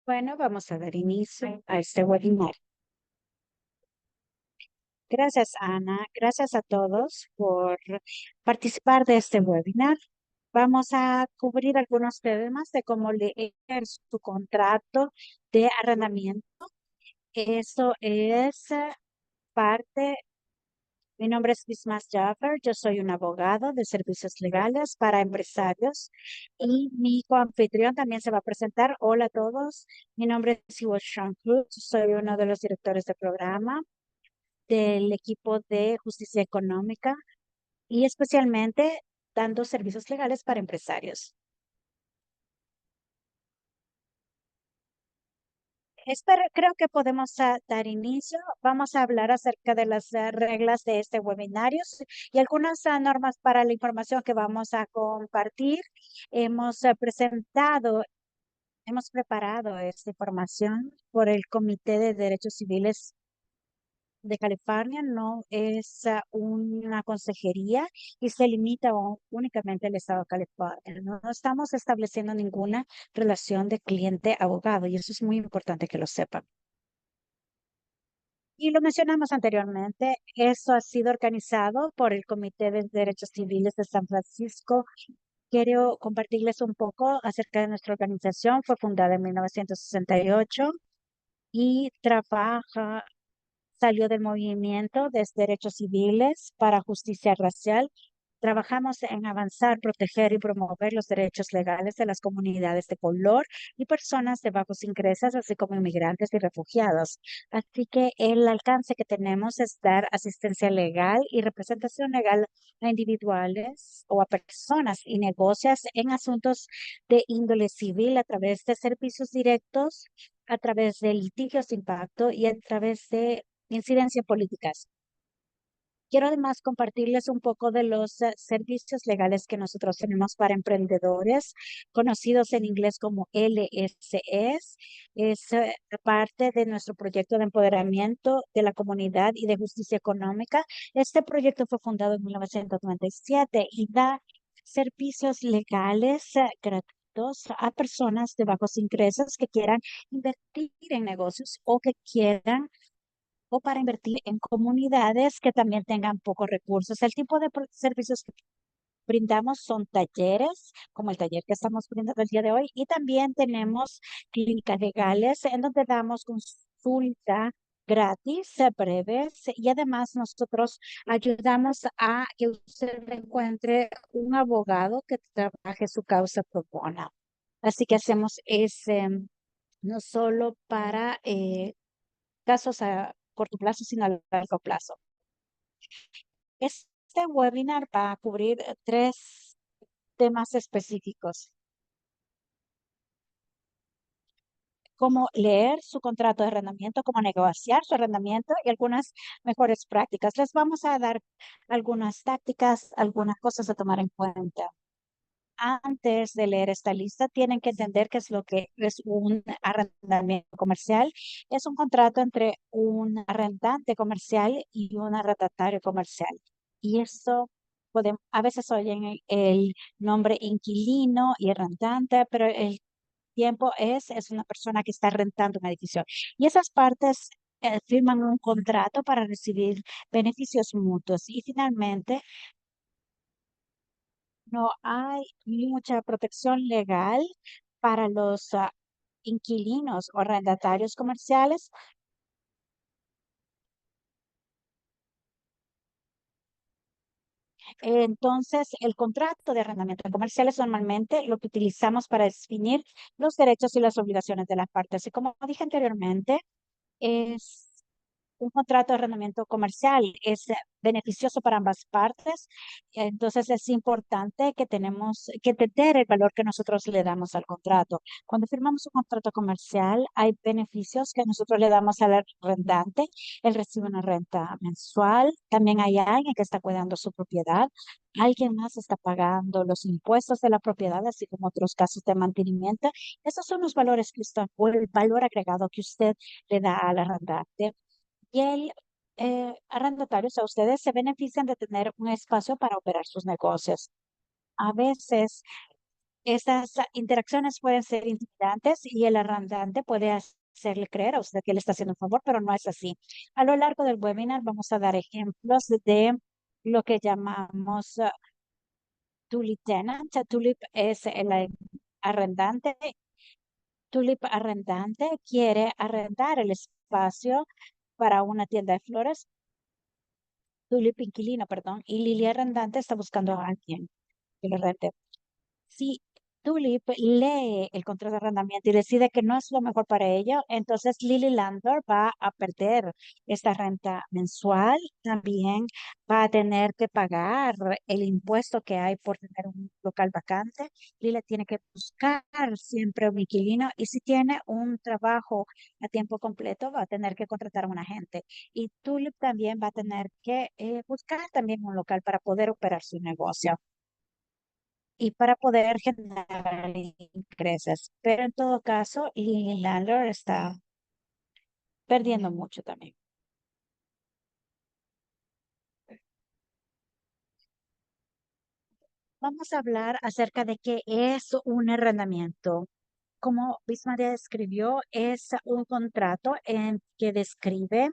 Bueno, vamos a dar inicio a este webinar. Gracias, Ana. Gracias a todos por participar de este webinar. Vamos a cubrir algunos temas de cómo leer su contrato de arrendamiento. Eso es parte. Mi nombre es Bismas Jaffer. Yo soy un abogado de servicios legales para empresarios y mi coanfitrión también se va a presentar. Hola a todos. Mi nombre es Iwo Sean Cruz. Soy uno de los directores de programa del equipo de justicia económica y especialmente dando servicios legales para empresarios. Creo que podemos dar inicio. Vamos a hablar acerca de las reglas de este webinario y algunas normas para la información que vamos a compartir. Hemos hemos preparado esta información por el Comité de Derechos Civiles de California. No es una consejería y se limita únicamente al estado de California. No estamos estableciendo ninguna relación de cliente-abogado y eso es muy importante que lo sepan. Y lo mencionamos anteriormente, eso ha sido organizado por el Comité de Derechos Civiles de San Francisco. Quiero compartirles un poco acerca de nuestra organización. Fue fundada en 1968 y salió del movimiento de derechos civiles para justicia racial. Trabajamos en avanzar, proteger y promover los derechos legales de las comunidades de color y personas de bajos ingresos, así como inmigrantes y refugiados. Así que el alcance que tenemos es dar asistencia legal y representación legal a individuales o a personas y negocios en asuntos de índole civil a través de servicios directos, a través de litigios de impacto y a través de incidencias políticas. Quiero además compartirles un poco de los servicios legales que nosotros tenemos para emprendedores, conocidos en inglés como LSEs. Es parte de nuestro proyecto de empoderamiento de la comunidad y de justicia económica. Este proyecto fue fundado en 1997 y da servicios legales gratuitos a personas de bajos ingresos que quieran invertir en negocios o que quieran o para invertir en comunidades que también tengan pocos recursos. El tipo de servicios que brindamos son talleres, como el taller que estamos brindando el día de hoy, y también tenemos clínicas legales en donde damos consulta gratis, breves, y además nosotros ayudamos a que usted encuentre un abogado que trabaje su causa pro bono. Así que hacemos ese, no solo para casos a corto plazo, sino a largo plazo. Este webinar va a cubrir tres temas específicos: cómo leer su contrato de arrendamiento, cómo negociar su arrendamiento y algunas mejores prácticas. Les vamos a dar algunas tácticas, algunas cosas a tomar en cuenta. Antes de leer esta lista, tienen que entender qué es lo que es un arrendamiento comercial. Es un contrato entre un arrendante comercial y un arrendatario comercial. Y eso a veces oyen el nombre inquilino y arrendante, pero el tiempo es una persona que está rentando un edificio. Y esas partes firman un contrato para recibir beneficios mutuos. Y finalmente, no hay mucha protección legal para los inquilinos o arrendatarios comerciales. Entonces, el contrato de arrendamiento comercial es normalmente lo que utilizamos para definir los derechos y las obligaciones de las partes. Y como dije anteriormente, es un contrato de arrendamiento comercial es beneficioso para ambas partes. Entonces es importante que tenemos que entender el valor que nosotros le damos al contrato. Cuando firmamos un contrato comercial, hay beneficios que nosotros le damos al arrendante. Él recibe una renta mensual. También hay alguien que está cuidando su propiedad. Alguien más está pagando los impuestos de la propiedad, así como otros casos de mantenimiento. Esos son los valores que usted, o el valor agregado que usted le da al arrendante. Y el arrendatarios a ustedes se benefician de tener un espacio para operar sus negocios. A veces Estas interacciones pueden ser intimidantes y el arrendante puede hacerle creer a usted que le está haciendo un favor, pero no es así. A lo largo del webinar vamos a dar ejemplos de lo que llamamos tulip tenant. Tulip es el arrendante. Tulip arrendante quiere arrendar el espacio para una tienda de flores. Tulip inquilino, perdón, y Lili arrendante está buscando a alguien que lo rente. Si Tulip lee el contrato de arrendamiento y decide que no es lo mejor para ello, entonces Lily Landor va a perder esta renta mensual. También va a tener que pagar el impuesto que hay por tener un local vacante. Lily tiene que buscar siempre un inquilino y si tiene un trabajo a tiempo completo, va a tener que contratar a un agente. Y Tulip también va a tener que buscar también un local para poder operar su negocio y para poder generar ingresos. Pero en todo caso, el landlord está perdiendo mucho también. Vamos a hablar acerca de qué es un arrendamiento. Como Bismaria describió, es un contrato en que describe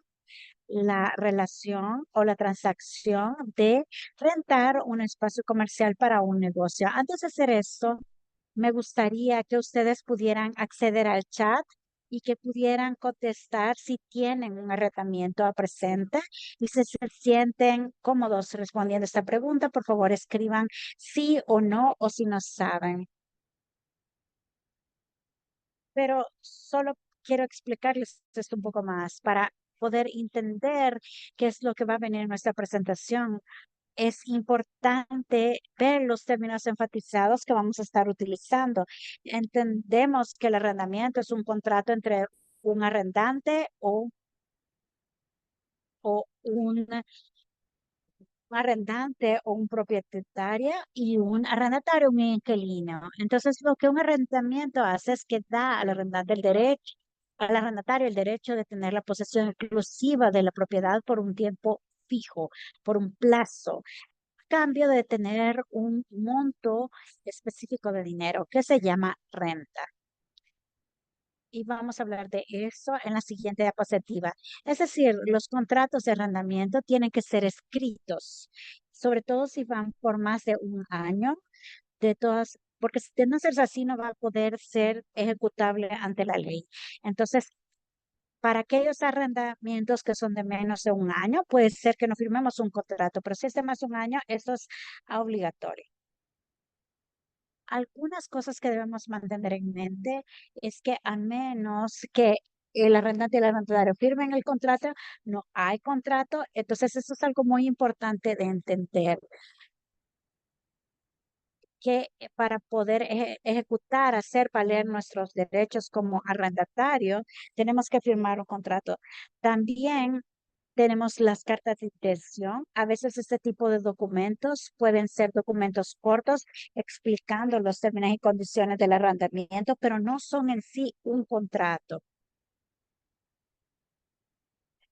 la relación o la transacción de rentar un espacio comercial para un negocio. Antes de hacer esto, me gustaría que ustedes pudieran acceder al chat y que pudieran contestar si tienen un arrendamiento a presente y si se sienten cómodos respondiendo esta pregunta, por favor escriban sí o no o si no saben. Pero solo quiero explicarles esto un poco más para poder entender qué es lo que va a venir en nuestra presentación. Es importante ver los términos enfatizados que vamos a estar utilizando. Entendemos que el arrendamiento es un contrato entre un arrendante o un arrendante o un propietario y un arrendatario, un inquilino. Entonces, lo que un arrendamiento hace es que da al arrendante el derecho, al arrendatario el derecho de tener la posesión exclusiva de la propiedad por un tiempo fijo, por un plazo cambio de tener un monto específico de dinero que se llama renta. Y vamos a hablar de eso en la siguiente diapositiva. Es decir, los contratos de arrendamiento tienen que ser escritos, sobre todo si van por más de un año, de todas, porque si de no ser así no va a poder ser ejecutable ante la ley. Entonces, para aquellos arrendamientos que son de menos de un año, puede ser que no firmemos un contrato, pero si es de más de un año, esto es obligatorio. Algunas cosas que debemos mantener en mente es que a menos que el arrendante y el arrendatario firmen el contrato, no hay contrato. Entonces, eso es algo muy importante de entender, que para poder ejecutar, hacer valer nuestros derechos como arrendatario, tenemos que firmar un contrato. También tenemos las cartas de intención. A veces este tipo de documentos pueden ser documentos cortos explicando los términos y condiciones del arrendamiento, pero no son en sí un contrato.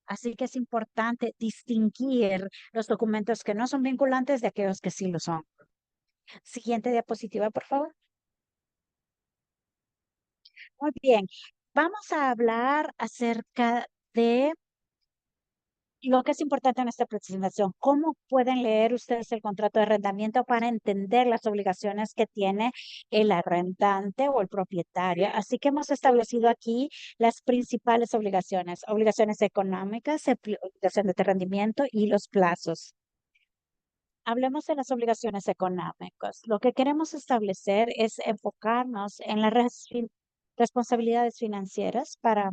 Así que es importante distinguir los documentos que no son vinculantes de aquellos que sí lo son. Siguiente diapositiva, por favor. Muy bien. Vamos a hablar acerca de lo que es importante en esta presentación. ¿Cómo pueden leer ustedes el contrato de arrendamiento para entender las obligaciones que tiene el arrendante o el propietario? Así que hemos establecido aquí las principales obligaciones: obligaciones económicas, obligación de rendimiento y los plazos. Hablemos de las obligaciones económicas. Lo que queremos establecer es enfocarnos en las responsabilidades financieras para,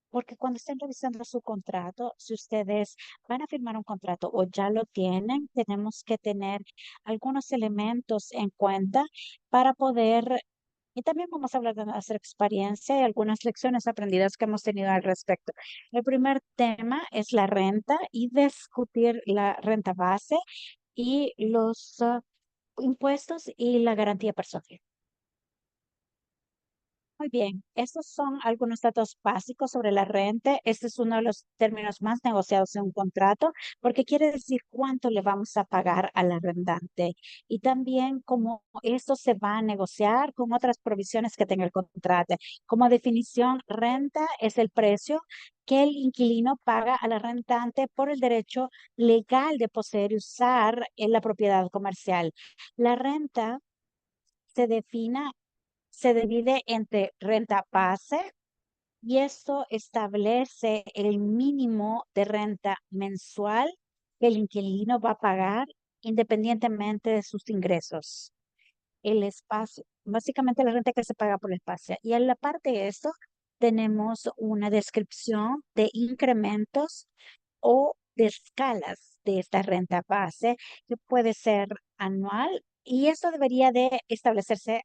porque cuando estén revisando su contrato, si ustedes van a firmar un contrato o ya lo tienen, tenemos que tener algunos elementos en cuenta para poder, y también vamos a hablar de nuestra experiencia y algunas lecciones aprendidas que hemos tenido al respecto. El primer tema es la renta y discutir la renta base y los impuestos y la garantía personal. Muy bien, estos son algunos datos básicos sobre la renta. Este es uno de los términos más negociados en un contrato porque quiere decir cuánto le vamos a pagar al arrendante y también cómo esto se va a negociar con otras provisiones que tenga el contrato. Como definición, renta es el precio que el inquilino paga al arrendante por el derecho legal de poseer y usar en la propiedad comercial. La renta se define se divide entre renta base y esto establece el mínimo de renta mensual que el inquilino va a pagar independientemente de sus ingresos. El espacio, básicamente la renta que se paga por el espacio. Y en la parte de esto tenemos una descripción de incrementos o de escalas de esta renta base que puede ser anual y esto debería de establecerse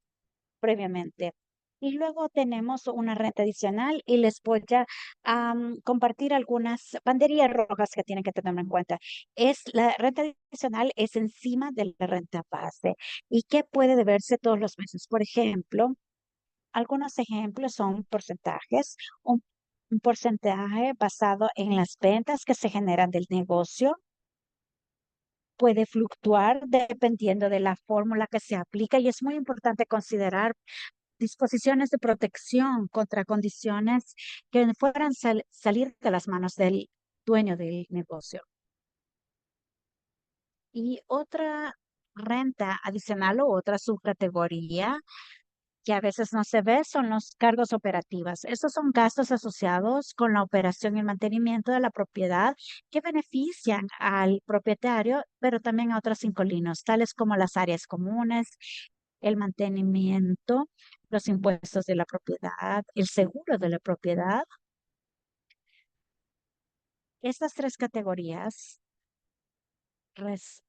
previamente. Y luego tenemos una renta adicional y les voy a compartir algunas banderías rojas que tienen que tener en cuenta. La renta adicional es encima de la renta base y que puede deberse todos los meses. Por ejemplo, algunos ejemplos son porcentajes, un porcentaje basado en las ventas que se generan del negocio. Puede fluctuar dependiendo de la fórmula que se aplica y es muy importante considerar disposiciones de protección contra condiciones que fueran salir de las manos del dueño del negocio. Y otra renta adicional o otra subcategoría que a veces no se ve son los cargos operativos. Estos son gastos asociados con la operación y el mantenimiento de la propiedad que benefician al propietario, pero también a otros inquilinos, tales como las áreas comunes, el mantenimiento, los impuestos de la propiedad, el seguro de la propiedad. Estas tres categorías res-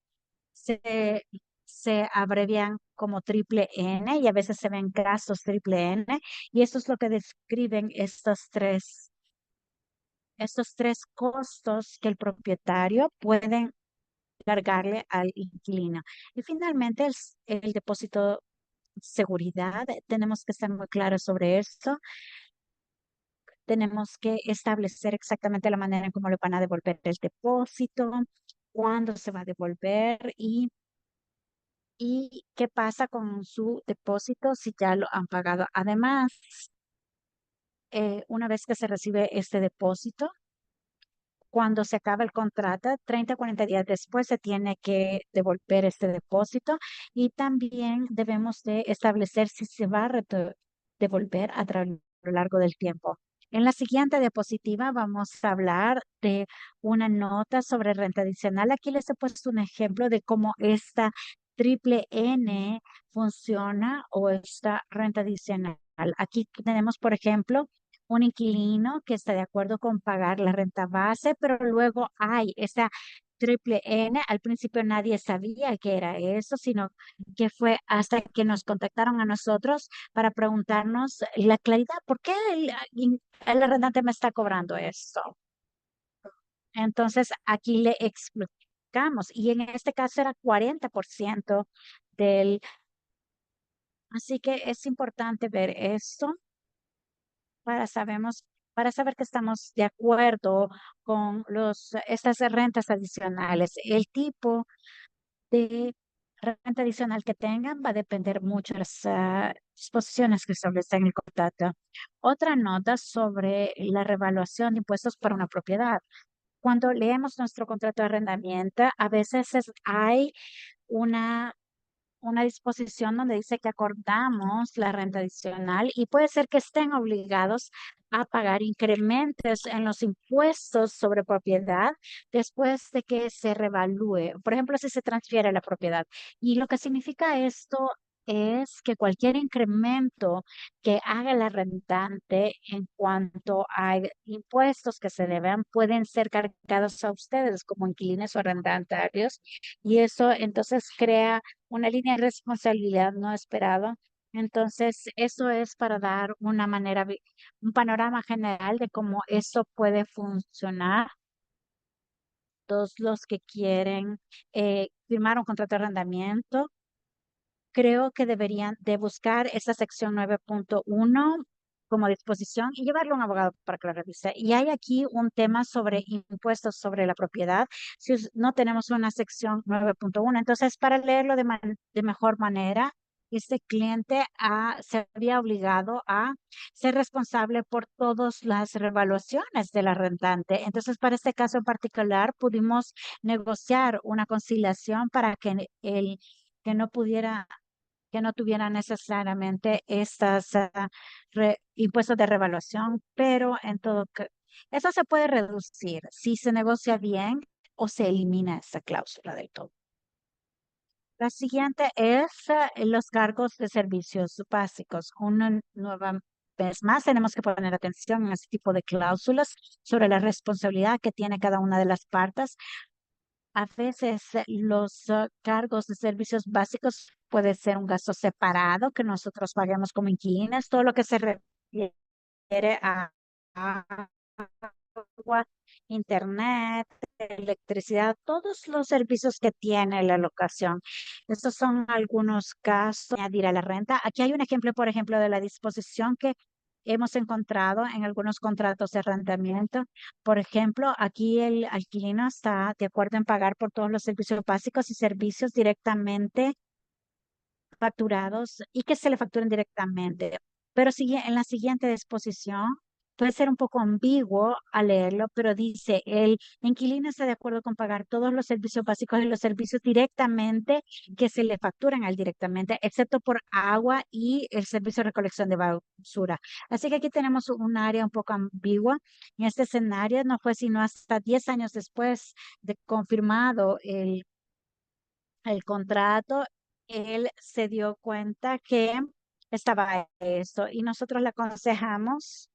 se, se abrevian como triple N y a veces se ven casos triple N y esto es lo que describen estos tres costos que el propietario puede cargarle al inquilino. Y finalmente el depósito seguridad, tenemos que estar muy claros sobre esto. Tenemos que establecer exactamente la manera en cómo le van a devolver el depósito, cuándo se va a devolver y qué pasa con su depósito si ya lo han pagado. Además, una vez que se recibe este depósito, cuando se acaba el contrato, 30 o 40 días después se tiene que devolver este depósito y también debemos de establecer si se va a devolver lo largo del tiempo. En la siguiente diapositiva vamos a hablar de una nota sobre renta adicional. Aquí les he puesto un ejemplo de cómo esta triple N funciona o esta renta adicional. Aquí tenemos, por ejemplo, un inquilino que está de acuerdo con pagar la renta base, pero luego hay esa triple N. Al principio nadie sabía que era eso, sino que fue hasta que nos contactaron a nosotros para preguntarnos la claridad, ¿por qué el arrendante me está cobrando esto? Entonces aquí le explicamos y en este caso era 40% del, así que es importante ver esto para sabemos, para saber que estamos de acuerdo con estas rentas adicionales. El tipo de renta adicional que tengan va a depender mucho de las disposiciones que establecen en el contrato. Otra nota sobre la revaluación de impuestos para una propiedad. Cuando leemos nuestro contrato de arrendamiento, a veces hay una una disposición donde dice que acordamos la renta adicional y puede ser que estén obligados a pagar incrementos en los impuestos sobre propiedad después de que se revalúe. Por ejemplo, si se transfiere la propiedad. Y lo que significa esto es que cualquier incremento que haga el arrendante en cuanto a impuestos que se deban pueden ser cargados a ustedes como inquilinos o arrendatarios y eso entonces crea una línea de responsabilidad no esperado. Entonces, eso es para dar una manera, un panorama general de cómo eso puede funcionar. Todos los que quieren firmar un contrato de arrendamiento creo que deberían de buscar esa sección 9.1 como disposición y llevarlo a un abogado para que lo revise. Y hay aquí un tema sobre impuestos sobre la propiedad. Si no tenemos una sección 9.1, entonces para leerlo de mejor manera, este cliente se había obligado a ser responsable por todas las revaluaciones de la rentante. Entonces, para este caso en particular, pudimos negociar una conciliación para que el que no pudiera, que no tuviera necesariamente estas impuestos de revaluación, pero eso se puede reducir si se negocia bien o se elimina esa cláusula del todo. La siguiente es los cargos de servicios básicos. Una nueva vez más tenemos que poner atención en este tipo de cláusulas sobre la responsabilidad que tiene cada una de las partes. A veces los cargos de servicios básicos puede ser un gasto separado que nosotros paguemos como inquilinos, todo lo que se refiere a agua, internet, electricidad, todos los servicios que tiene la locación. Estos son algunos gastos que añadir a la renta. Aquí hay un ejemplo, por ejemplo, de la disposición que hemos encontrado en algunos contratos de arrendamiento. Por ejemplo, aquí el alquilino está de acuerdo en pagar por todos los servicios básicos y servicios directamente facturados y que se le facturen directamente. Pero sigue en la siguiente disposición, puede ser un poco ambiguo al leerlo, pero dice, el inquilino está de acuerdo con pagar todos los servicios básicos y los servicios directamente que se le facturan al directamente, excepto por agua y el servicio de recolección de basura. Así que aquí tenemos un área un poco ambigua. En este escenario no fue sino hasta 10 años después de confirmado el contrato, él se dio cuenta que estaba esto y nosotros le aconsejamos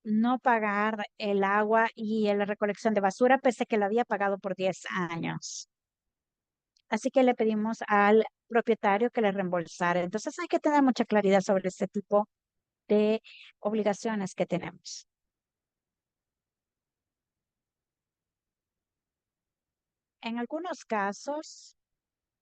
no pagar el agua y la recolección de basura, pese a que lo había pagado por 10 años. Así que le pedimos al propietario que le reembolsara. Entonces hay que tener mucha claridad sobre este tipo de obligaciones que tenemos. En algunos casos,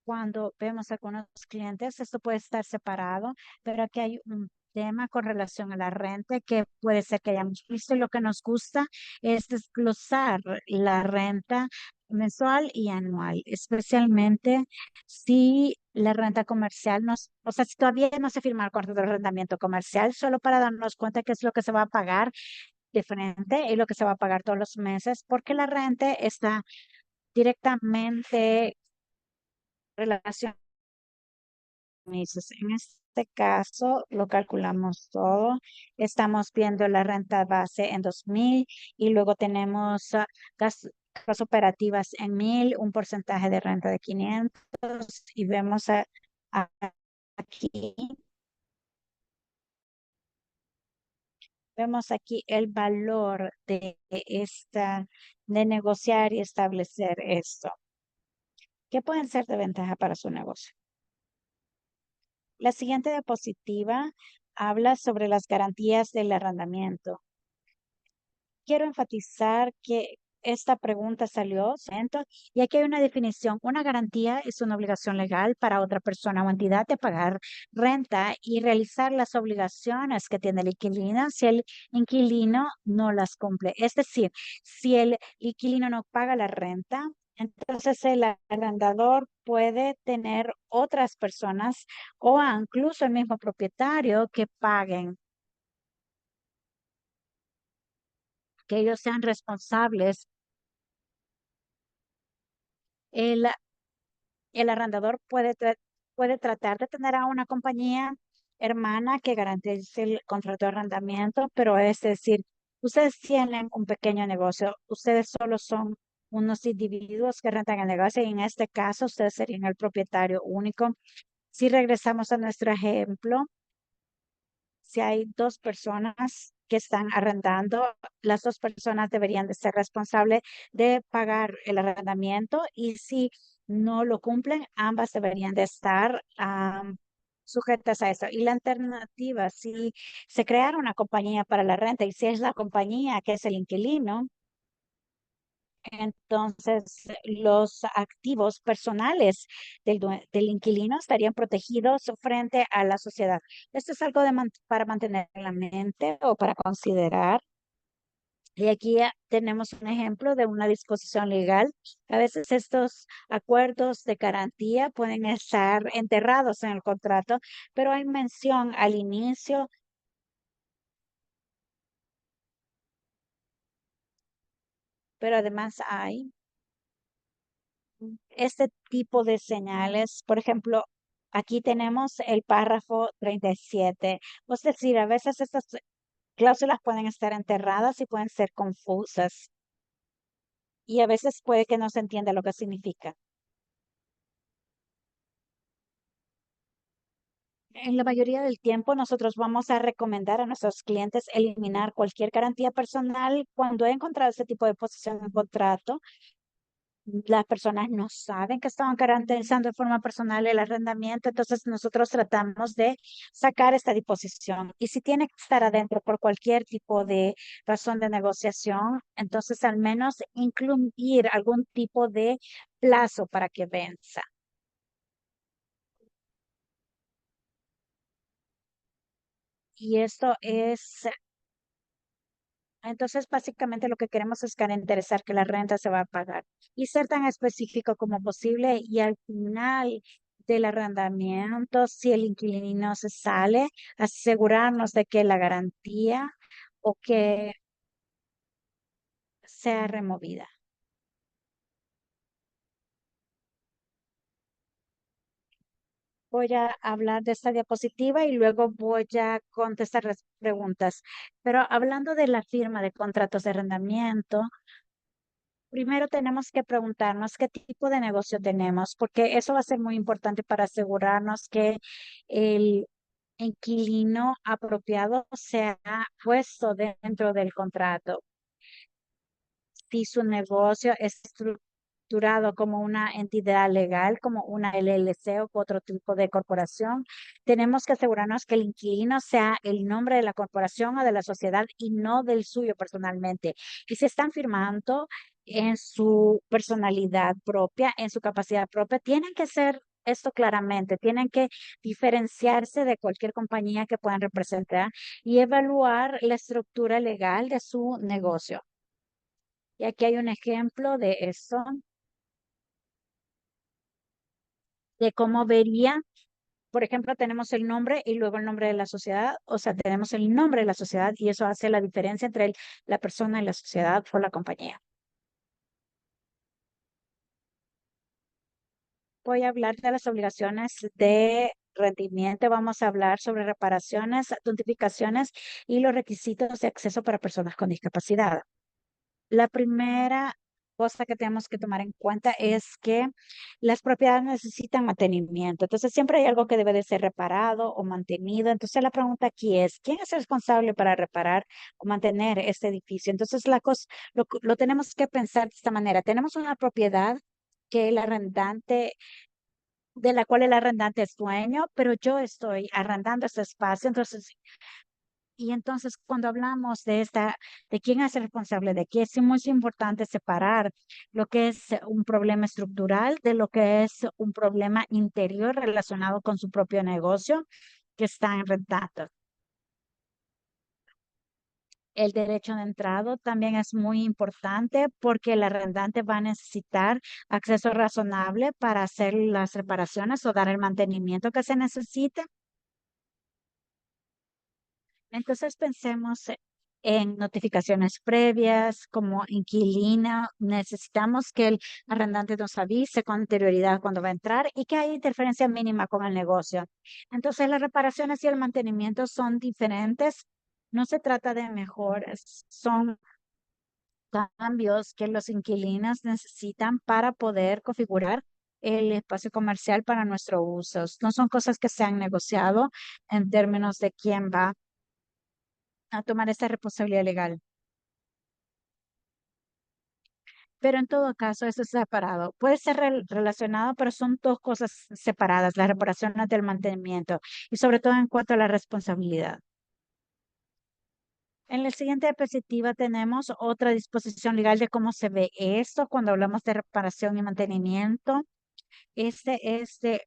cuando vemos a algunos clientes, esto puede estar separado, pero aquí hay un tema con relación a la renta que puede ser que hayamos visto. Y lo que nos gusta es desglosar la renta mensual y anual, especialmente si la renta comercial o sea, si todavía no se firma el contrato de arrendamiento comercial, solo para darnos cuenta qué es lo que se va a pagar de frente y lo que se va a pagar todos los meses, porque la renta está directamente relacionada. En este caso, lo calculamos todo. Estamos viendo la renta base en 2,000 y luego tenemos gastos operativas en 1,000, un porcentaje de renta de 500 y vemos a- aquí, vemos aquí el valor de negociar y establecer esto. ¿Qué pueden ser de ventaja para su negocio? La siguiente diapositiva habla sobre las garantías del arrendamiento. Quiero enfatizar que esta pregunta salió, ¿cierto? Y aquí hay una definición. Una garantía es una obligación legal para otra persona o entidad de pagar renta y realizar las obligaciones que tiene el inquilino si el inquilino no las cumple. Es decir, si el inquilino no paga la renta, entonces el arrendador puede tener otras personas o incluso el mismo propietario que paguen, que ellos sean responsables. El, el arrendador puede tratar de tener a una compañía hermana que garantice el contrato de arrendamiento, pero es decir, ustedes tienen un pequeño negocio, ustedes solo son unos individuos que rentan el negocio y en este caso ustedes serían el propietario único. Si regresamos a nuestro ejemplo, si hay dos personas que están arrendando, las dos personas deberían de ser responsables de pagar el arrendamiento y si no lo cumplen, ambas deberían de estar sujetas a eso. Y la alternativa, si se creara una compañía para la renta y si es la compañía que es el inquilino, Entonces, los activos personales del inquilino estarían protegidos frente a la sociedad. Esto es algo para mantener en la mente o para considerar. Y aquí tenemos un ejemplo de una disposición legal. A veces estos acuerdos de garantía pueden estar enterrados en el contrato, pero hay mención al inicio, pero además hay este tipo de señales. Por ejemplo, aquí tenemos el párrafo 37. Es decir, a veces estas cláusulas pueden estar enterradas y pueden ser confusas y a veces puede que no se entienda lo que significa. En la mayoría del tiempo, nosotros vamos a recomendar a nuestros clientes eliminar cualquier garantía personal cuando he encontrado este tipo de posición en contrato. Las personas no saben que estaban garantizando de forma personal el arrendamiento, entonces nosotros tratamos de sacar esta disposición. Y si tiene que estar adentro por cualquier tipo de razón de negociación, entonces al menos incluir algún tipo de plazo para que venza. Y esto es Entonces, básicamente lo que queremos es garantizar que la renta se va a pagar y ser tan específico como posible y al final del arrendamiento, si el inquilino se sale, asegurarnos de que la garantía o que sea removida. Voy a hablar de esta diapositiva y luego voy a contestar las preguntas. Pero hablando de la firma de contratos de arrendamiento, primero tenemos que preguntarnos qué tipo de negocio tenemos, porque eso va a ser muy importante para asegurarnos que el inquilino apropiado sea puesto dentro del contrato. Si su negocio es estructurado como una entidad legal, como una LLC o otro tipo de corporación, tenemos que asegurarnos que el inquilino sea el nombre de la corporación o de la sociedad y no del suyo personalmente. Y si están firmando en su personalidad propia, en su capacidad propia, tienen que ser esto claramente, tienen que diferenciarse de cualquier compañía que puedan representar y evaluar la estructura legal de su negocio. Y aquí hay un ejemplo de eso, de cómo vería, por ejemplo, tenemos el nombre y luego el nombre de la sociedad, o sea, tenemos el nombre de la sociedad y eso hace la diferencia entre la persona y la sociedad o la compañía. Voy a hablar de las obligaciones de rendimiento, vamos a hablar sobre reparaciones, notificaciones y los requisitos de acceso para personas con discapacidad. La primera cosa que tenemos que tomar en cuenta es que las propiedades necesitan mantenimiento. Entonces, siempre hay algo que debe de ser reparado o mantenido. Entonces, la pregunta aquí es, ¿quién es el responsable para reparar o mantener este edificio? Entonces, lo tenemos que pensar de esta manera. Tenemos una propiedad que el arrendante de la cual el arrendante es dueño, pero yo estoy arrendando este espacio. Entonces, cuando hablamos de quién es el responsable de qué, es muy importante separar lo que es un problema estructural de lo que es un problema interior relacionado con su propio negocio que está en rentando. El derecho de entrada también es muy importante porque el arrendante va a necesitar acceso razonable para hacer las reparaciones o dar el mantenimiento que se necesite. Entonces pensemos en notificaciones previas, como inquilina. Necesitamos que el arrendante nos avise con anterioridad cuando va a entrar y que haya interferencia mínima con el negocio. Entonces las reparaciones y el mantenimiento son diferentes. No se trata de mejoras, son cambios que los inquilinos necesitan para poder configurar el espacio comercial para nuestro uso. No son cosas que se han negociado en términos de quién va a tomar esta responsabilidad legal. Pero en todo caso, eso es separado. Puede ser relacionado, pero son dos cosas separadas, la reparación del mantenimiento y sobre todo en cuanto a la responsabilidad. En la siguiente diapositiva tenemos otra disposición legal de cómo se ve esto cuando hablamos de reparación y mantenimiento. Este es de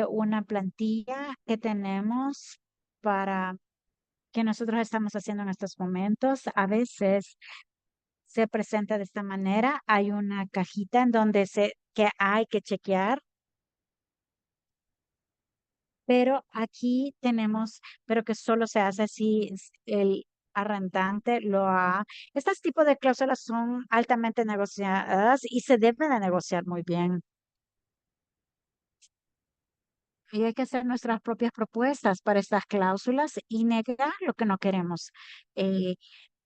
una plantilla que tenemos para que nosotros estamos haciendo en estos momentos. A veces se presenta de esta manera. Hay una cajita en donde que hay que chequear. Pero aquí tenemos, pero que solo se hace si el arrendante lo ha. Estos tipos de cláusulas son altamente negociadas y se deben de negociar muy bien. Y hay que hacer nuestras propias propuestas para estas cláusulas y negar lo que no queremos. Eh,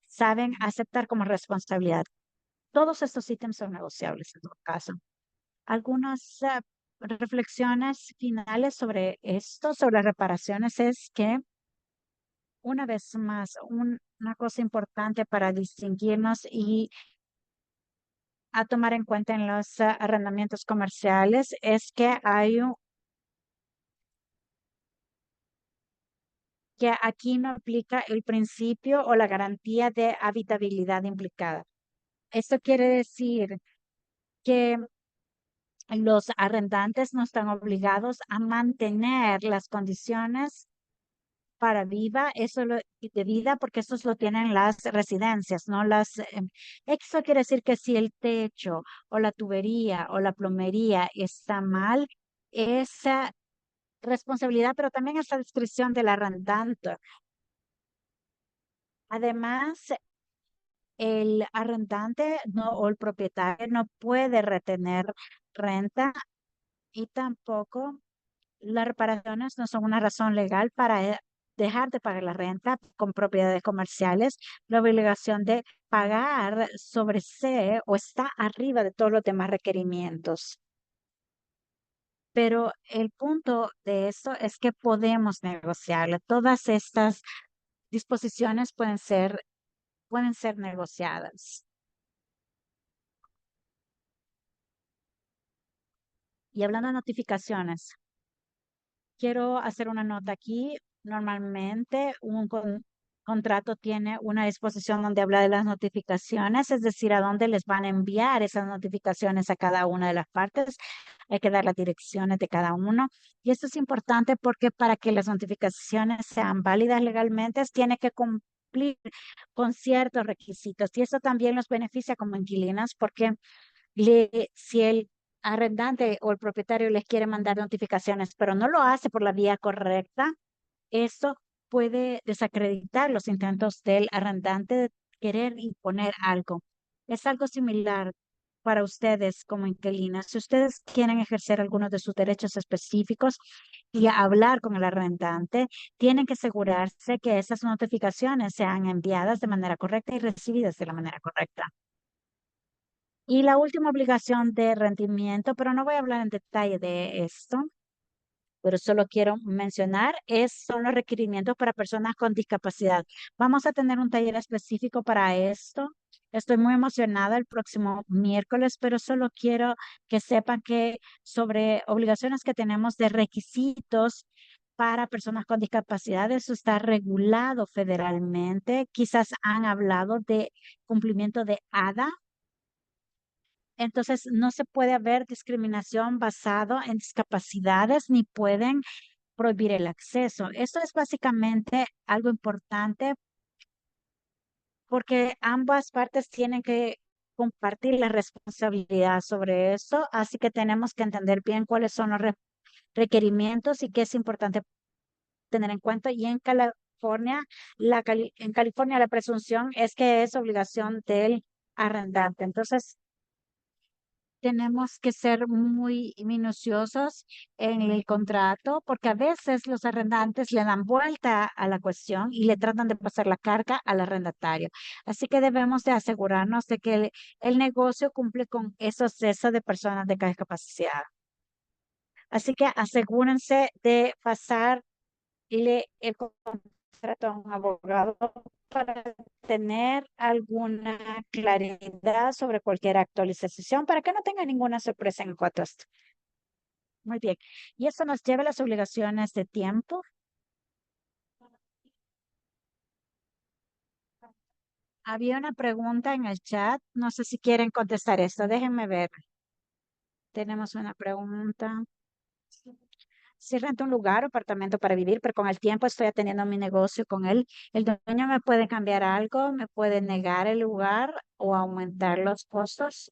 Saben aceptar como responsabilidad. Todos estos ítems son negociables en todo caso. Algunas reflexiones finales sobre esto, sobre las reparaciones, es que una vez más, una cosa importante para distinguirnos y a tomar en cuenta en los arrendamientos comerciales es que que aquí no aplica el principio o la garantía de habitabilidad implicada. Esto quiere decir que los arrendantes no están obligados a mantener las condiciones para viva, de vida, porque eso lo tienen las residencias, no eso quiere decir que si el techo o la tubería o la plomería está mal, esa responsabilidad, pero también esa discreción del arrendante. Además, el arrendante no, o el propietario no puede retener renta y tampoco las reparaciones no son una razón legal para dejar de pagar la renta con propiedades comerciales. La obligación de pagar sobre o está arriba de todos los demás requerimientos. Pero el punto de esto es que podemos negociarla. Todas estas disposiciones pueden ser negociadas. Y hablando de notificaciones, quiero hacer una nota aquí. Normalmente contrato tiene una disposición donde habla de las notificaciones, es decir, a dónde les van a enviar esas notificaciones a cada una de las partes. Hay que dar las direcciones de cada uno. Y esto es importante porque para que las notificaciones sean válidas legalmente, tiene que cumplir con ciertos requisitos. Y eso también los beneficia como inquilinas porque si el arrendante o el propietario les quiere mandar notificaciones, pero no lo hace por la vía correcta, eso puede desacreditar los intentos del arrendante de querer imponer algo. Es algo similar para ustedes como inquilinas. Si ustedes quieren ejercer algunos de sus derechos específicos y hablar con el arrendante, tienen que asegurarse que esas notificaciones sean enviadas de manera correcta y recibidas de la manera correcta. Y la última obligación de rendimiento, pero no voy a hablar en detalle de esto, pero solo quiero mencionar, son los requerimientos para personas con discapacidad. Vamos a tener un taller específico para esto. Estoy muy emocionada el próximo miércoles, pero solo quiero que sepan que sobre obligaciones que tenemos de requisitos para personas con discapacidad, eso está regulado federalmente. Quizás han hablado de cumplimiento de ADA. Entonces, no se puede haber discriminación basado en discapacidades ni pueden prohibir el acceso. Esto es básicamente algo importante porque ambas partes tienen que compartir la responsabilidad sobre eso, así que tenemos que entender bien cuáles son los requerimientos y qué es importante tener en cuenta. Y en California, en California la presunción es que es obligación del arrendante. Entonces, tenemos que ser muy minuciosos en el contrato porque a veces los arrendantes le dan vuelta a la cuestión y le tratan de pasar la carga al arrendatario. Así que debemos de asegurarnos de que el negocio cumple con esos cesas de personas de discapacidad. Así que asegúrense de pasarle el contrato a un abogado para tener alguna claridad sobre cualquier actualización para que no tenga ninguna sorpresa en cuanto a esto. Muy bien. Y eso nos lleva a las obligaciones de tiempo. Había una pregunta en el chat. No sé si quieren contestar esto. Déjenme ver. Tenemos una pregunta. Si rento un lugar o apartamento para vivir, pero con el tiempo estoy atendiendo mi negocio con él, ¿el dueño me puede cambiar algo? ¿Me puede negar el lugar o aumentar los costos?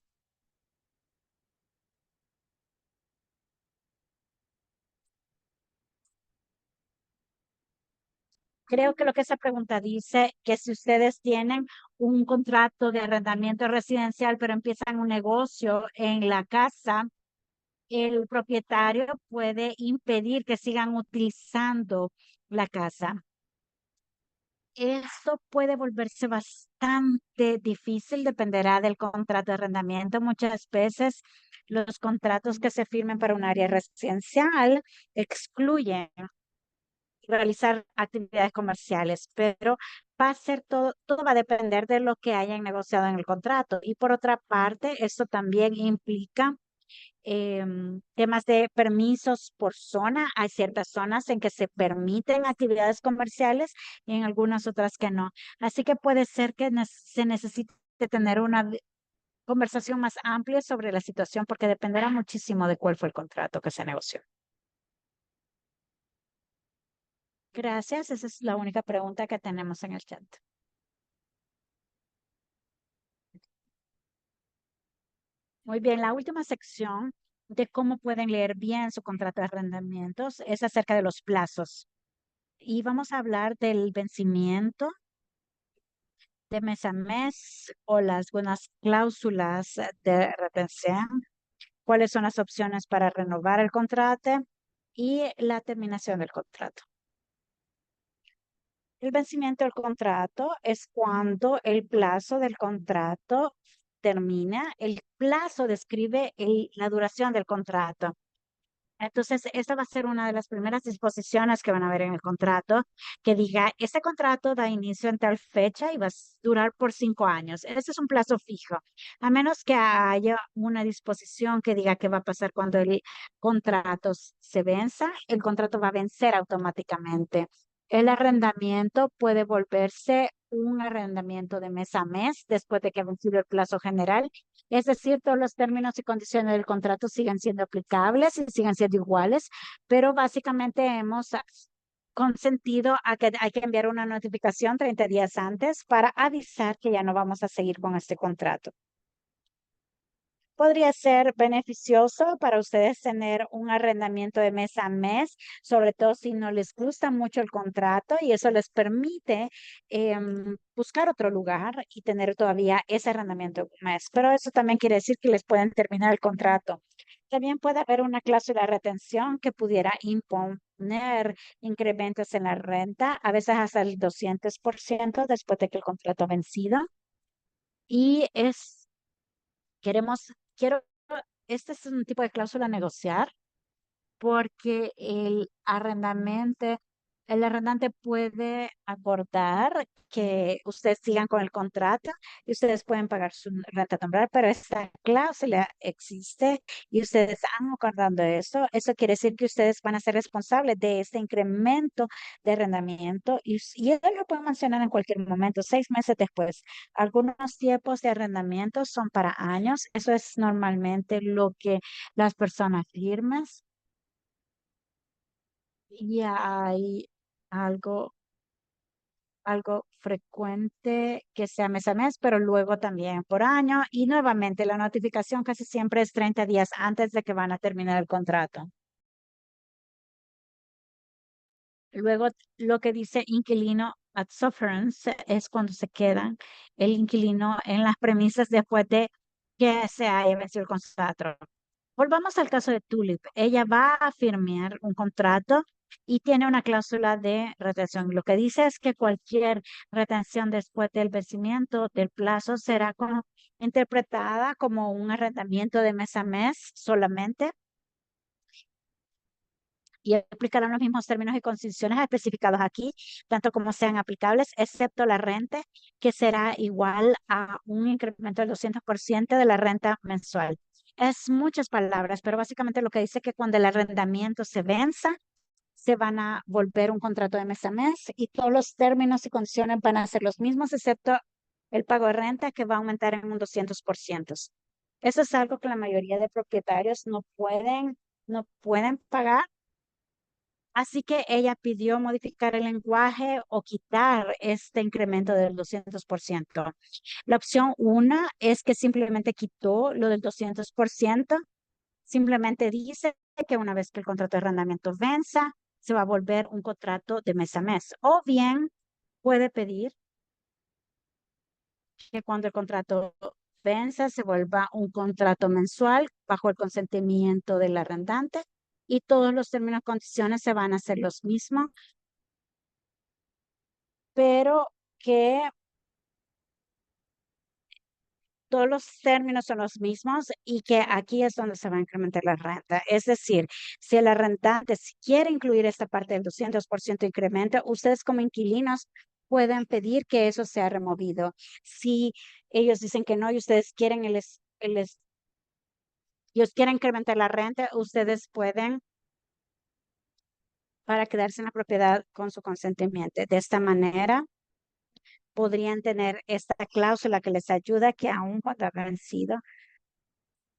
Creo que lo que esa pregunta dice, que si ustedes tienen un contrato de arrendamiento residencial, pero empiezan un negocio en la casa, el propietario puede impedir que sigan utilizando la casa. Esto puede volverse bastante difícil, dependerá del contrato de arrendamiento. Muchas veces los contratos que se firmen para un área residencial excluyen realizar actividades comerciales, pero va a ser todo va a depender de lo que hayan negociado en el contrato. Y por otra parte, esto también implica temas de permisos por zona. Hay ciertas zonas en que se permiten actividades comerciales y en algunas otras que no. Así que puede ser que se necesite tener una conversación más amplia sobre la situación porque dependerá muchísimo de cuál fue el contrato que se negoció. Gracias. Esa es la única pregunta que tenemos en el chat. Muy bien, la última sección de cómo pueden leer bien su contrato de arrendamientos es acerca de los plazos. Y vamos a hablar del vencimiento de mes a mes o las buenas cláusulas de retención, cuáles son las opciones para renovar el contrato y la terminación del contrato. El vencimiento del contrato es cuando el plazo del contrato termina. El plazo describe la duración del contrato. Entonces, esta va a ser una de las primeras disposiciones que van a ver en el contrato, que diga, este contrato da inicio en tal fecha y va a durar por 5 años. Ese es un plazo fijo, a menos que haya una disposición que diga qué va a pasar cuando el contrato se venza, el contrato va a vencer automáticamente. El arrendamiento puede volverse un arrendamiento de mes a mes después de que ha vencido el plazo general, es decir, todos los términos y condiciones del contrato siguen siendo aplicables y siguen siendo iguales, pero básicamente hemos consentido a que hay que enviar una notificación 30 días antes para avisar que ya no vamos a seguir con este contrato. Podría ser beneficioso para ustedes tener un arrendamiento de mes a mes, sobre todo si no les gusta mucho el contrato y eso les permite buscar otro lugar y tener todavía ese arrendamiento de un mes. Pero eso también quiere decir que les pueden terminar el contrato. También puede haber una cláusula de retención que pudiera imponer incrementos en la renta, a veces hasta el 200% después de que el contrato ha vencido. Y quiero, este es un tipo de cláusula a negociar porque el arrendante puede acordar que ustedes sigan con el contrato y ustedes pueden pagar su renta temporal, pero esta cláusula existe y ustedes han acordado eso. Eso quiere decir que ustedes van a ser responsables de este incremento de arrendamiento y ellos lo pueden mencionar en cualquier momento, 6 meses después. Algunos tiempos de arrendamiento son para años. Eso es normalmente lo que las personas firman y hay algo, algo frecuente que sea mes a mes, pero luego también por año. Y nuevamente la notificación casi siempre es 30 días antes de que van a terminar el contrato. Luego lo que dice inquilino at sufferance es cuando se quedan el inquilino en las premisas después de que se haya vencido el contrato. Volvamos al caso de Tulip. Ella va a firmar un contrato y tiene una cláusula de retención. Lo que dice es que cualquier retención después del vencimiento del plazo será interpretada como un arrendamiento de mes a mes solamente y aplicarán los mismos términos y condiciones especificados aquí, tanto como sean aplicables, excepto la renta, que será igual a un incremento del 200% de la renta mensual. Es muchas palabras, pero básicamente lo que dice que cuando el arrendamiento se venza, se van a volver un contrato de mes a mes y todos los términos y condiciones van a ser los mismos, excepto el pago de renta que va a aumentar en un 200%. Eso es algo que la mayoría de propietarios no pueden pagar. Así que ella pidió modificar el lenguaje o quitar este incremento del 200%. La opción una es que simplemente quitó lo del 200%. Simplemente dice que una vez que el contrato de arrendamiento venza, se va a volver un contrato de mes a mes. O bien puede pedir que cuando el contrato venza se vuelva un contrato mensual bajo el consentimiento del arrendante y todos los términos y condiciones se van a hacer los mismos, pero que todos los términos son los mismos y que aquí es donde se va a incrementar la renta. Es decir, si el arrendante si quiere incluir esta parte del 200% incremento, ustedes como inquilinos pueden pedir que eso sea removido. Si ellos dicen que no y ustedes quieren ellos quieren incrementar la renta, ustedes pueden para quedarse en la propiedad con su consentimiento. De esta manera, podrían tener esta cláusula que les ayuda que aún cuando ha vencido.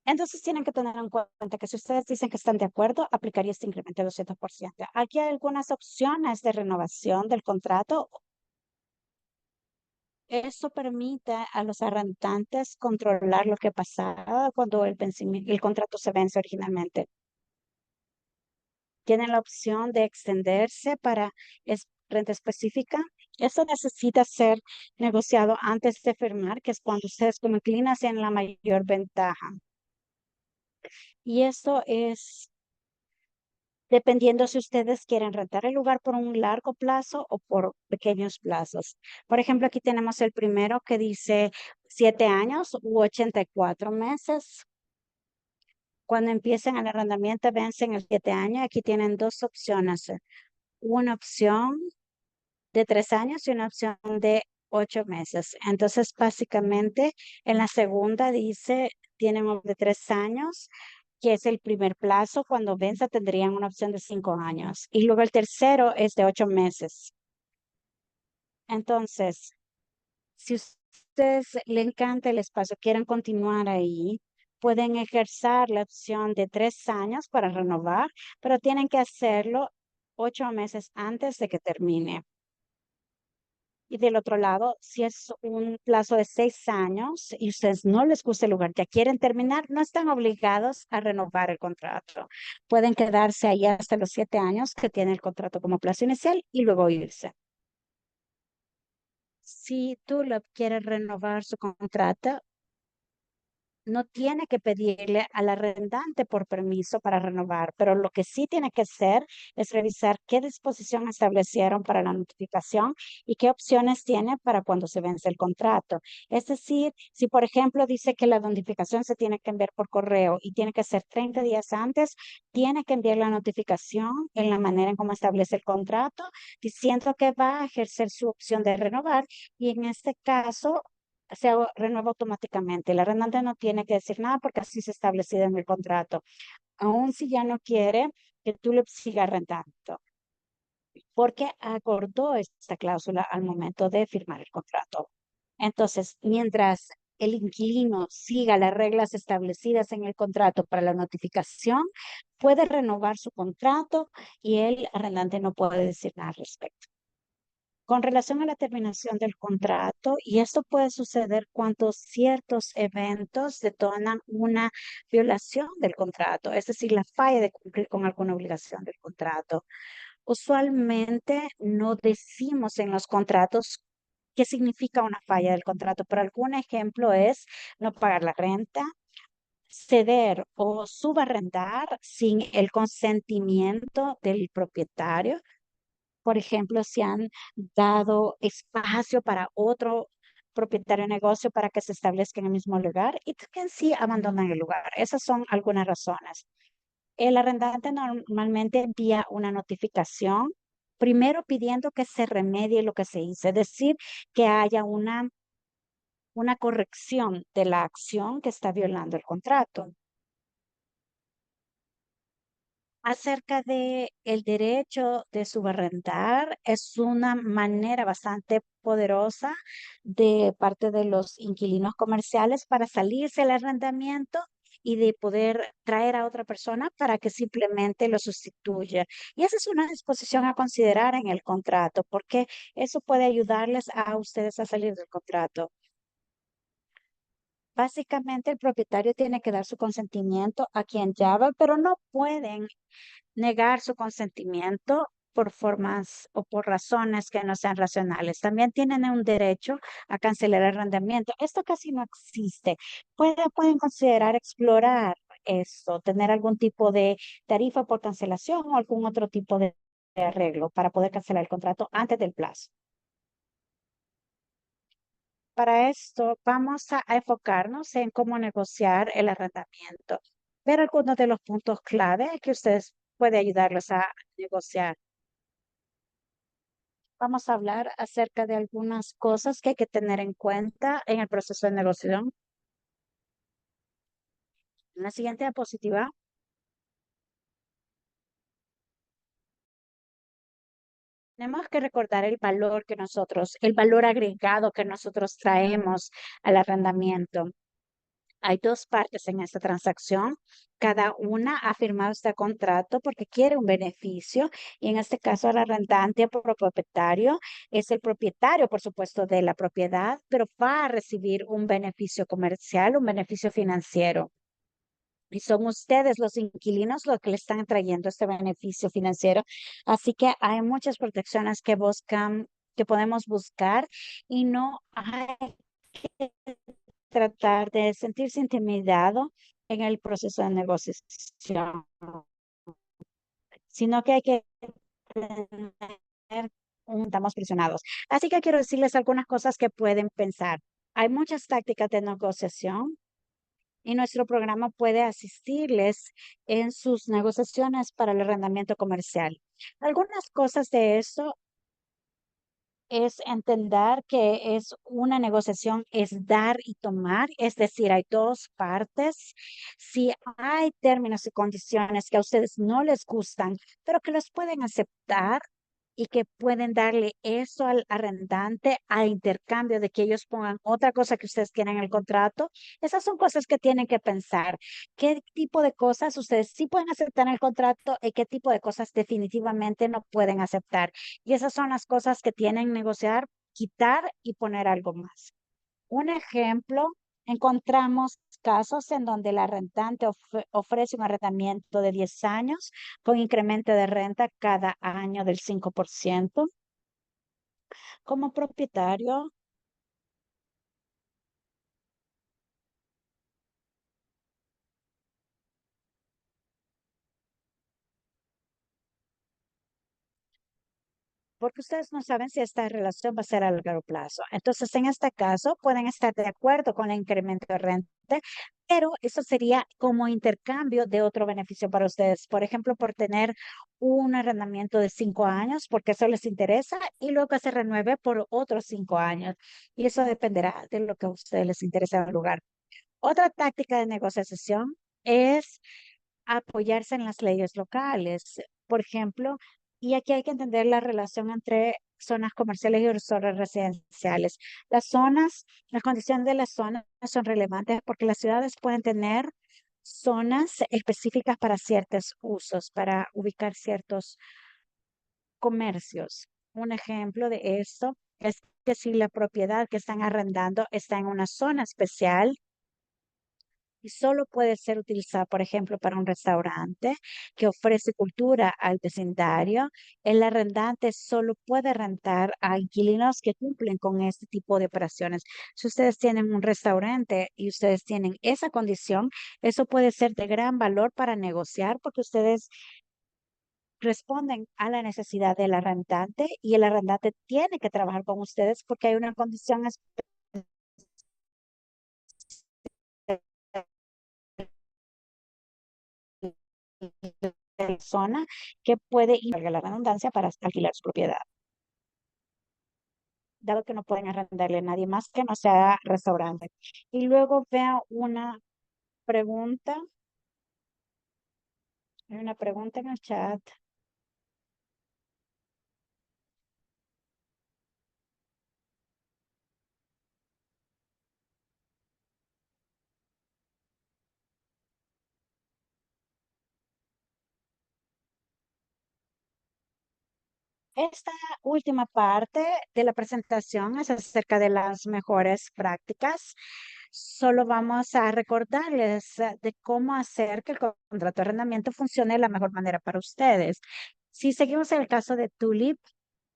Entonces tienen que tener en cuenta que si ustedes dicen que están de acuerdo, aplicaría este incremento del 200%. Aquí hay algunas opciones de renovación del contrato. Eso permite a los arrendantes controlar lo que pasaba cuando el contrato se vence originalmente. Tienen la opción de extenderse para renta específica. Eso necesita ser negociado antes de firmar, que es cuando ustedes como inquilinos tienen la mayor ventaja. Y eso es dependiendo si ustedes quieren rentar el lugar por un largo plazo o por pequeños plazos. Por ejemplo, aquí tenemos el primero que dice 7 años u 84 meses. Cuando empiecen el arrendamiento, vencen el 7 años. Aquí tienen dos opciones. Una opción de 3 años y una opción de 8 meses. Entonces, básicamente, en la segunda dice, tienen de 3 años, que es el primer plazo. Cuando venza, tendrían una opción de 5 años. Y luego el tercero es de 8 meses. Entonces, si ustedes le encanta el espacio, quieren continuar ahí, pueden ejercer la opción de 3 años para renovar, pero tienen que hacerlo 8 meses antes de que termine. Y del otro lado, si es un plazo de 6 años y ustedes no les gusta el lugar, ya quieren terminar, no están obligados a renovar el contrato. Pueden quedarse ahí hasta los 7 años que tiene el contrato como plazo inicial y luego irse. Si tú lo quieres renovar su contrato, no tiene que pedirle al arrendante por permiso para renovar, pero lo que sí tiene que hacer es revisar qué disposición establecieron para la notificación y qué opciones tiene para cuando se vence el contrato. Es decir, si por ejemplo dice que la notificación se tiene que enviar por correo y tiene que ser 30 días antes, tiene que enviar la notificación en la manera en cómo establece el contrato, diciendo que va a ejercer su opción de renovar y en este caso renueva automáticamente. El arrendante no tiene que decir nada porque así se ha establecido en el contrato, aun si ya no quiere que tú le sigas rentando, porque acordó esta cláusula al momento de firmar el contrato. Entonces, mientras el inquilino siga las reglas establecidas en el contrato para la notificación, puede renovar su contrato y el arrendante no puede decir nada al respecto. Con relación a la terminación del contrato, y esto puede suceder cuando ciertos eventos detonan una violación del contrato, es decir, la falla de cumplir con alguna obligación del contrato. Usualmente no decimos en los contratos qué significa una falla del contrato, pero algún ejemplo es no pagar la renta, ceder o subarrendar sin el consentimiento del propietario. Por ejemplo, si han dado espacio para otro propietario de negocio para que se establezca en el mismo lugar y que sí abandonan el lugar. Esas son algunas razones. El arrendante normalmente envía una notificación, primero pidiendo que se remedie lo que se hizo, es decir, que haya una corrección de la acción que está violando el contrato. Acerca de el derecho de subarrendar, es una manera bastante poderosa de parte de los inquilinos comerciales para salirse del arrendamiento y de poder traer a otra persona para que simplemente lo sustituya. Y esa es una disposición a considerar en el contrato, porque eso puede ayudarles a ustedes a salir del contrato. Básicamente, el propietario tiene que dar su consentimiento a quien llama, pero no pueden negar su consentimiento por formas o por razones que no sean racionales. También tienen un derecho a cancelar el arrendamiento. Esto casi no existe. Pueden considerar explorar esto, tener algún tipo de tarifa por cancelación o algún otro tipo de arreglo para poder cancelar el contrato antes del plazo. Para esto, vamos a enfocarnos en cómo negociar el arrendamiento. Ver algunos de los puntos clave que ustedes puede ayudarlos a negociar. Vamos a hablar acerca de algunas cosas que hay que tener en cuenta en el proceso de negociación. En la siguiente diapositiva, tenemos que recordar el valor agregado que nosotros traemos al arrendamiento. Hay dos partes en esta transacción. Cada una ha firmado este contrato porque quiere un beneficio y en este caso el arrendante por propietario es el propietario, por supuesto, de la propiedad, pero va a recibir un beneficio comercial, un beneficio financiero. Y son ustedes los inquilinos los que le están trayendo este beneficio financiero. Así que hay muchas protecciones que podemos buscar y no hay que tratar de sentirse intimidado en el proceso de negociación, sino que hay que tener estamos presionados. Así que quiero decirles algunas cosas que pueden pensar. Hay muchas tácticas de negociación y nuestro programa puede asistirles en sus negociaciones para el arrendamiento comercial. Algunas cosas de eso es entender que es una negociación, es dar y tomar, es decir, hay dos partes. Si hay términos y condiciones que a ustedes no les gustan, pero que los pueden aceptar y que pueden darle eso al arrendante a intercambio de que ellos pongan otra cosa que ustedes quieren en el contrato, esas son cosas que tienen que pensar. ¿Qué tipo de cosas ustedes sí pueden aceptar en el contrato y qué tipo de cosas definitivamente no pueden aceptar? Y esas son las cosas que tienen que negociar, quitar y poner algo más. Un ejemplo, encontramos casos en donde el arrendante ofrece un arrendamiento de 10 años con incremento de renta cada año del 5%. Como propietario, porque ustedes no saben si esta relación va a ser a largo plazo. Entonces, en este caso, pueden estar de acuerdo con el incremento de renta, pero eso sería como intercambio de otro beneficio para ustedes. Por ejemplo, por tener un arrendamiento de 5 años, porque eso les interesa, y luego que se renueve por otros 5 años. Y eso dependerá de lo que a ustedes les interesa en el lugar. Otra táctica de negociación es apoyarse en las leyes locales. Por ejemplo, y aquí hay que entender la relación entre zonas comerciales y zonas residenciales. Las condiciones de las zonas son relevantes porque las ciudades pueden tener zonas específicas para ciertos usos, para ubicar ciertos comercios. Un ejemplo de esto es que si la propiedad que están arrendando está en una zona especial, y solo puede ser utilizada, por ejemplo, para un restaurante que ofrece cultura al vecindario. El arrendante solo puede rentar a inquilinos que cumplen con este tipo de operaciones. Si ustedes tienen un restaurante y ustedes tienen esa condición, eso puede ser de gran valor para negociar porque ustedes responden a la necesidad del arrendante y el arrendante tiene que trabajar con ustedes porque hay una condición persona que puede ir, valga la redundancia, para alquilar su propiedad, dado que no pueden arrendarle a nadie más que no sea restaurante. Y luego veo una pregunta Hay una pregunta en el chat. Esta última parte de la presentación es acerca de las mejores prácticas. Solo vamos a recordarles de cómo hacer que el contrato de arrendamiento funcione de la mejor manera para ustedes. Si seguimos en el caso de Tulip,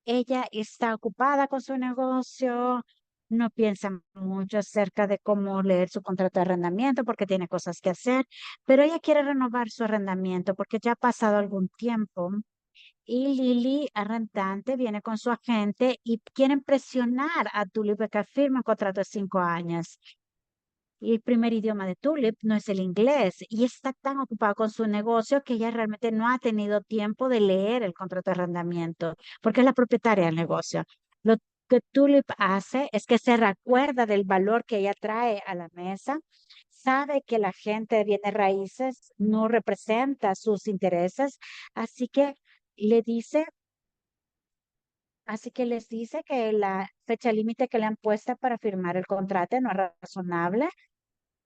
ella está ocupada con su negocio, no piensa mucho acerca de cómo leer su contrato de arrendamiento porque tiene cosas que hacer, pero ella quiere renovar su arrendamiento porque ya ha pasado algún tiempo y Lily, arrendante, viene con su agente y quieren presionar a Tulip a que firme un contrato de 5 años. Y el primer idioma de Tulip no es el inglés y está tan ocupado con su negocio que ella realmente no ha tenido tiempo de leer el contrato de arrendamiento porque es la propietaria del negocio. Lo que Tulip hace es que se recuerda del valor que ella trae a la mesa, sabe que la gente de bienes raíces no representa sus intereses, así que le dice Así que les dice que la fecha límite que le han puesto para firmar el contrato no es razonable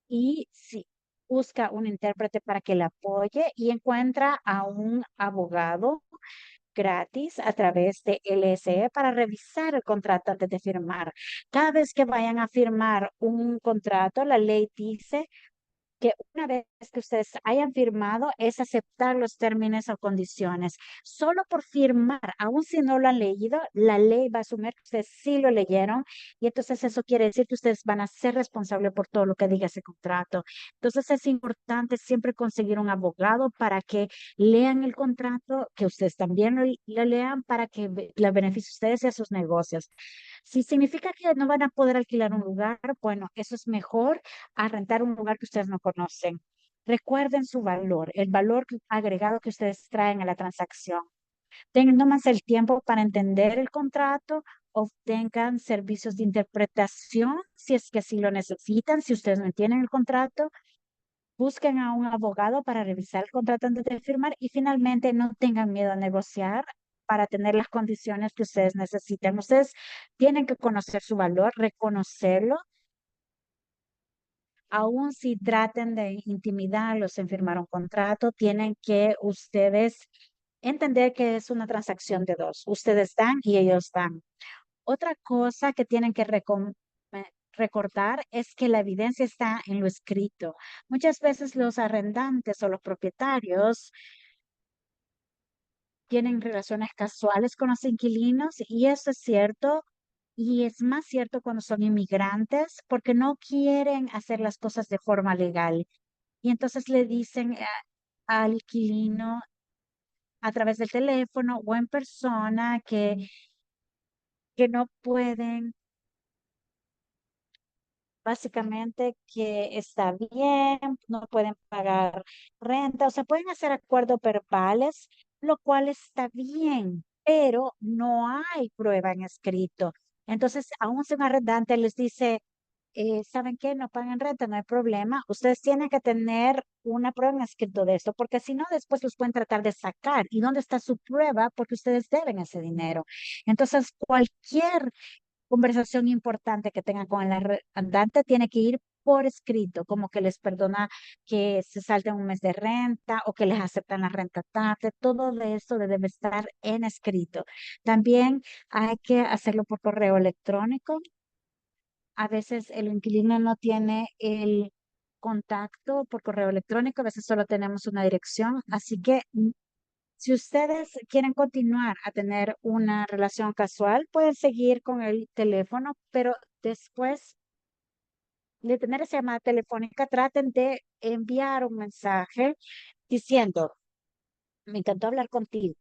y si busca un intérprete para que le apoye y encuentra a un abogado gratis a través de LSE para revisar el contrato antes de firmar. Cada vez que vayan a firmar un contrato, la ley dice que una vez que ustedes hayan firmado es aceptar los términos o condiciones. Solo por firmar, aun si no lo han leído, la ley va a asumir que ustedes sí lo leyeron y entonces eso quiere decir que ustedes van a ser responsables por todo lo que diga ese contrato. Entonces es importante siempre conseguir un abogado para que lean el contrato, que ustedes también lo lean para que le beneficie a ustedes y a sus negocios. Si significa que no van a poder alquilar un lugar, bueno, eso es mejor a rentar un lugar que ustedes no conocen. Recuerden su valor, el valor agregado que ustedes traen a la transacción. Tengan más el tiempo para entender el contrato, obtengan servicios de interpretación si es que así lo necesitan, si ustedes no entienden el contrato. Busquen a un abogado para revisar el contrato antes de firmar y finalmente no tengan miedo a negociar para tener las condiciones que ustedes necesitan. Ustedes tienen que conocer su valor, reconocerlo, aun si traten de intimidarlos en firmar un contrato, tienen que ustedes entender que es una transacción de dos. Ustedes dan y ellos dan. Otra cosa que tienen que recordar es que la evidencia está en lo escrito. Muchas veces los arrendantes o los propietarios tienen relaciones casuales con los inquilinos y eso es cierto. Y es más cierto cuando son inmigrantes porque no quieren hacer las cosas de forma legal. Y entonces le dicen al inquilino a través del teléfono o en persona que no pueden. Básicamente que está bien, no pueden pagar renta, o sea, pueden hacer acuerdos verbales, lo cual está bien, pero no hay prueba en escrito. Entonces, aún si un arrendante les dice, ¿saben qué? No pagan renta, no hay problema. Ustedes tienen que tener una prueba en escrito de esto, porque si no, después los pueden tratar de sacar. ¿Y dónde está su prueba? Porque ustedes deben ese dinero. Entonces, cualquier conversación importante que tengan con el arrendante tiene que ir por escrito, como que les perdona que se salten un mes de renta o que les aceptan la renta tarde. Todo de eso debe estar en escrito. También hay que hacerlo por correo electrónico. A veces el inquilino no tiene el contacto por correo electrónico, a veces solo tenemos una dirección, así que si ustedes quieren continuar a tener una relación casual, pueden seguir con el teléfono, pero después de tener esa llamada telefónica, traten de enviar un mensaje diciendo, me encantó hablar contigo.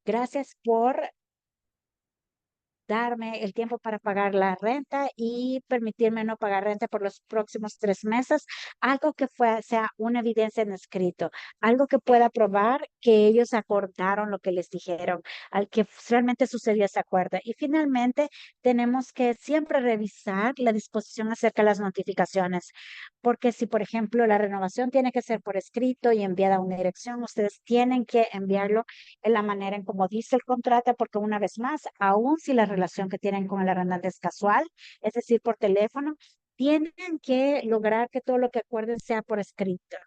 Gracias por darme el tiempo para pagar la renta y permitirme no pagar renta por los próximos 3 meses, algo que sea una evidencia en escrito, algo que pueda probar que ellos acordaron lo que les dijeron, al que realmente sucedió ese acuerdo. Y finalmente, tenemos que siempre revisar la disposición acerca de las notificaciones, porque si, por ejemplo, la renovación tiene que ser por escrito y enviada a una dirección, ustedes tienen que enviarlo en la manera en como dice el contrato, porque una vez más, aun si la relación que tienen con el arrendante es casual, es decir, por teléfono, tienen que lograr que todo lo que acuerden sea por escrito.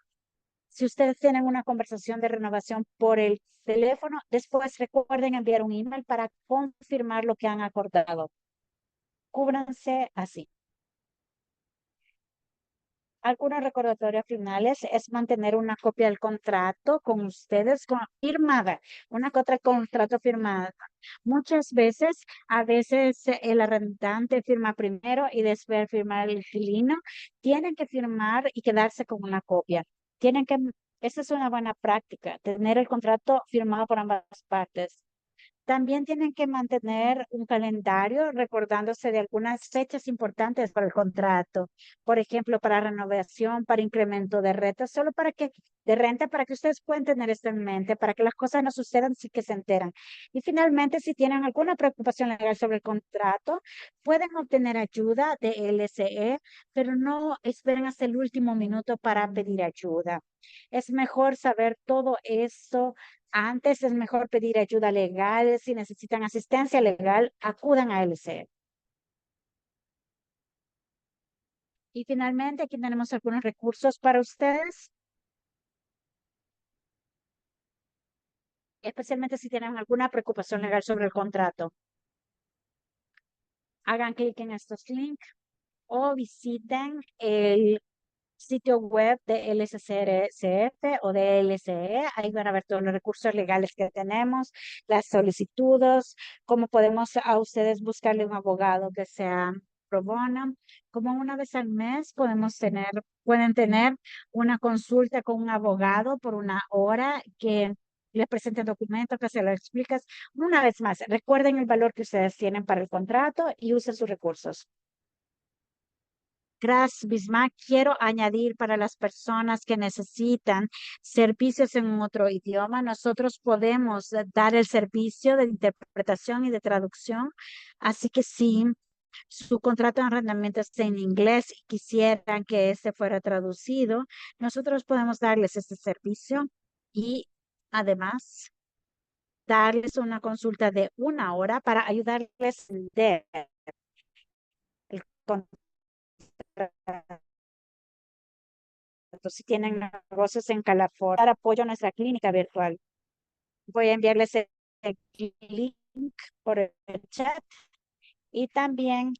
Si ustedes tienen una conversación de renovación por el teléfono, después recuerden enviar un email para confirmar lo que han acordado. Cúbranse así. Algunos recordatorios finales es mantener una copia del contrato con ustedes firmada, una copia del contrato firmada. Muchas veces, a veces el arrendante firma primero y después firma el inquilino. Tienen que firmar y quedarse con una copia. Tienen que, esa es una buena práctica, tener el contrato firmado por ambas partes. También tienen que mantener un calendario recordándose de algunas fechas importantes para el contrato. Por ejemplo, para renovación, para incremento de renta, de renta, para que ustedes puedan tener esto en mente, para que las cosas no sucedan sin que se enteran. Y finalmente, si tienen alguna preocupación legal sobre el contrato, pueden obtener ayuda de LSE, pero no esperen hasta el último minuto para pedir ayuda. Es mejor saber todo eso antes. Es mejor pedir ayuda legal. Si necesitan asistencia legal, acudan a LC. Y finalmente, aquí tenemos algunos recursos para ustedes, especialmente si tienen alguna preocupación legal sobre el contrato. Hagan clic en estos links o visiten el sitio web de LSCRCF o de LCE. Ahí van a ver todos los recursos legales que tenemos, las solicitudes, cómo podemos a ustedes buscarle un abogado que sea pro bono. Como una vez al mes pueden tener una consulta con un abogado por una hora que les presente el documento, que se lo explicas. Una vez más, recuerden el valor que ustedes tienen para el contrato y usen sus recursos. Gracias, Bismarck. Quiero añadir para las personas que necesitan servicios en otro idioma, nosotros podemos dar el servicio de interpretación y de traducción. Así que si su contrato de arrendamiento está en inglés y quisieran que este fuera traducido, nosotros podemos darles este servicio y además darles una consulta de una hora para ayudarles a entender el contrato. Si tienen negocios en California, dar apoyo a nuestra clínica virtual. Voy a enviarles el link por el chat y también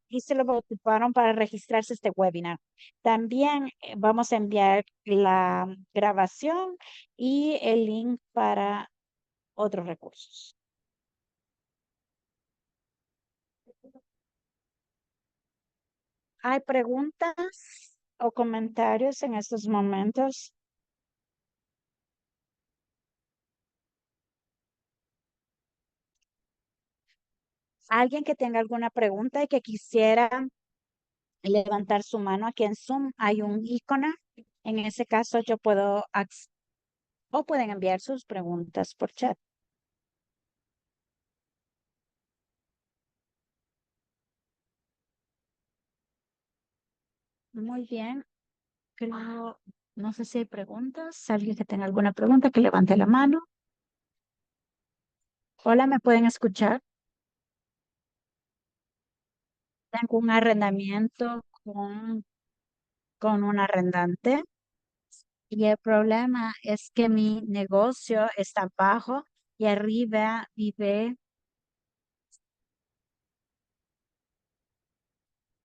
y se lo ocuparon para registrarse este webinar. También vamos a enviar la grabación y el link para otros recursos. ¿Hay preguntas o comentarios en estos momentos? ¿Alguien que tenga alguna pregunta y que quisiera levantar su mano? Aquí en Zoom hay un icono. En ese caso yo o pueden enviar sus preguntas por chat. Muy bien. Creo, no sé si hay preguntas. Alguien que tenga alguna pregunta que levante la mano. Hola, ¿me pueden escuchar? Tengo un arrendamiento con un arrendante y el problema es que mi negocio está abajo y arriba vive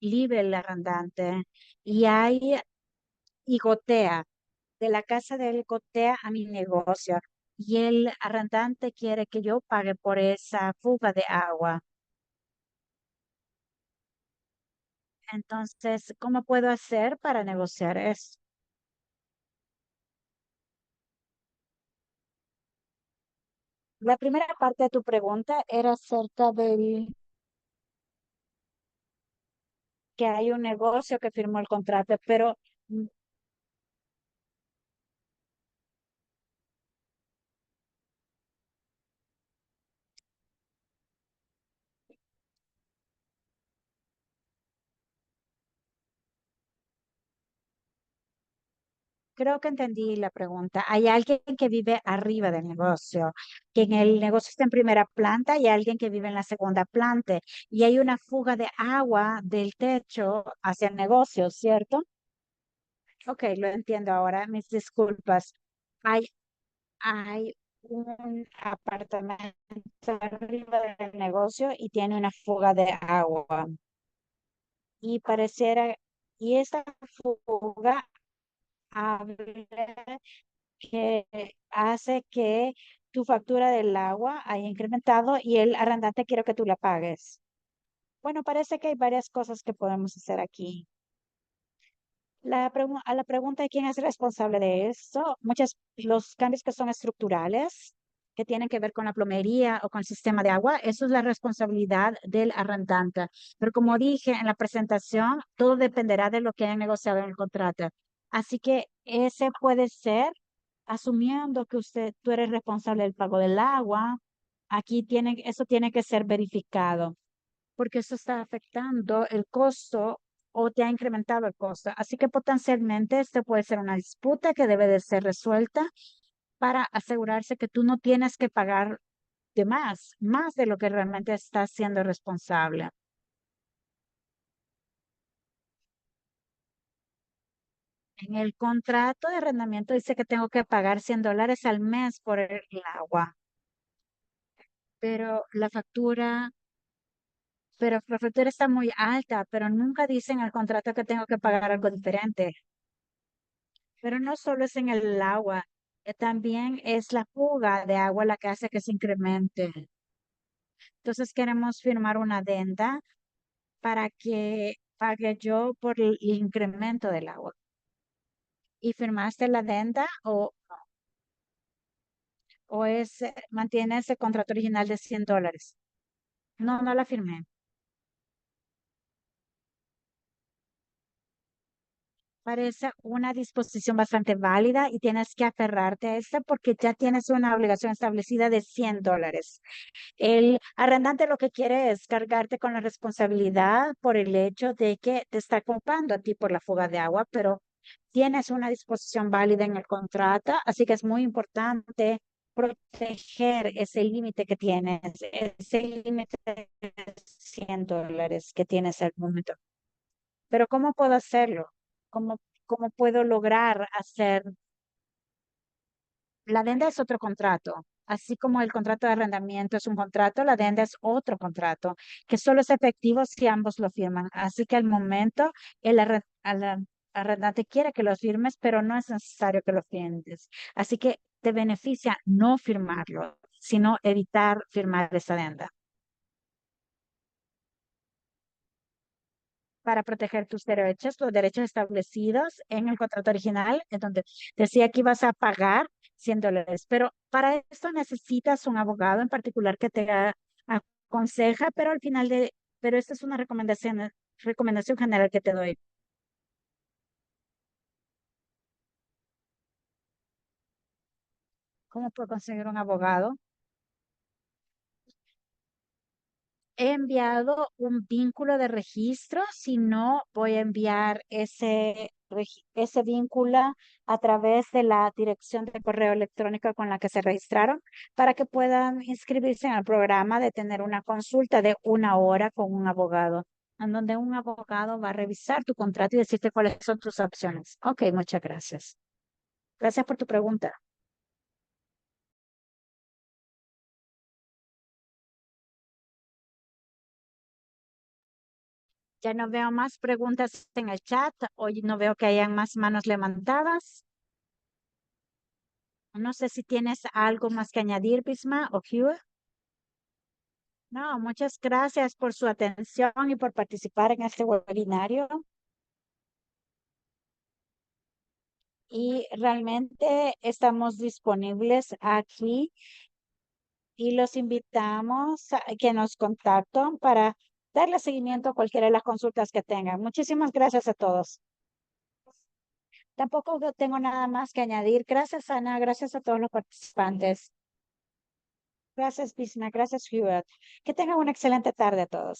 el arrendante y gotea. De la casa de él gotea a mi negocio y el arrendante quiere que yo pague por esa fuga de agua. Entonces, ¿cómo puedo hacer para negociar eso? La primera parte de tu pregunta era acerca del que hay un negocio que firmó el contrato, pero creo que entendí la pregunta. Hay alguien que vive arriba del negocio, que en el negocio está en primera planta y hay alguien que vive en la segunda planta y hay una fuga de agua del techo hacia el negocio, ¿cierto? Ok, lo entiendo ahora. Mis disculpas. Hay, hay un apartamento arriba del negocio y tiene una fuga de agua y pareciera, y esta fuga abre que hace que tu factura del agua haya incrementado y el arrendante quiere que tú la pagues. Bueno, parece que hay varias cosas que podemos hacer aquí. A la pregunta de quién es responsable de eso, los cambios que son estructurales, que tienen que ver con la plomería o con el sistema de agua, eso es la responsabilidad del arrendante. Pero como dije en la presentación, todo dependerá de lo que hayan negociado en el contrato. Así que ese puede ser, asumiendo que tú eres responsable del pago del agua, eso tiene que ser verificado porque eso está afectando el costo o te ha incrementado el costo. Así que potencialmente esto puede ser una disputa que debe de ser resuelta para asegurarse que tú no tienes que pagar de más de lo que realmente estás siendo responsable. En el contrato de arrendamiento dice que tengo que pagar $100 al mes por el agua, pero la factura está muy alta, pero nunca dice en el contrato que tengo que pagar algo diferente. Pero no solo es en el agua, también es la fuga de agua la que hace que se incremente. Entonces queremos firmar una adenda para que pague yo por el incremento del agua. ¿Y firmaste la adenda o mantiene ese contrato original de $100? No, no la firmé. Parece una disposición bastante válida y tienes que aferrarte a esta porque ya tienes una obligación establecida de $100. El arrendante lo que quiere es cargarte con la responsabilidad por el hecho de que te está culpando a ti por la fuga de agua, pero tienes una disposición válida en el contrato, así que es muy importante proteger ese límite que tienes, ese límite de $100 que tienes al momento. Pero ¿cómo puedo hacerlo? ¿Cómo, cómo puedo lograr hacer la adenda es otro contrato. Así como el contrato de arrendamiento es un contrato, la adenda es otro contrato que solo es efectivo si ambos lo firman. Así que al momento el arrendante quiere que lo firmes, pero no es necesario que lo firmes. Así que te beneficia no firmarlo, sino evitar firmar esa adenda para proteger tus derechos, los derechos establecidos en el contrato original, en donde decía que ibas a pagar $100. Pero para esto necesitas un abogado en particular que te aconseja, pero esta es una recomendación general que te doy. ¿Cómo puedo conseguir un abogado? He enviado un vínculo de registro, si no voy a enviar ese vínculo a través de la dirección de correo electrónico con la que se registraron para que puedan inscribirse en el programa de tener una consulta de 1 hora con un abogado, en donde un abogado va a revisar tu contrato y decirte cuáles son tus opciones. Ok, muchas gracias. Gracias por tu pregunta. Ya no veo más preguntas en el chat. Hoy no veo que hayan más manos levantadas. No sé si tienes algo más que añadir, Bisma o Hugh. No, muchas gracias por su atención y por participar en este webinario. Y realmente estamos disponibles aquí y los invitamos a que nos contacten para darle seguimiento a cualquiera de las consultas que tengan. Muchísimas gracias a todos. Tampoco tengo nada más que añadir. Gracias, Ana. Gracias a todos los participantes. Gracias, Bisma. Gracias, Hubert. Que tengan una excelente tarde a todos.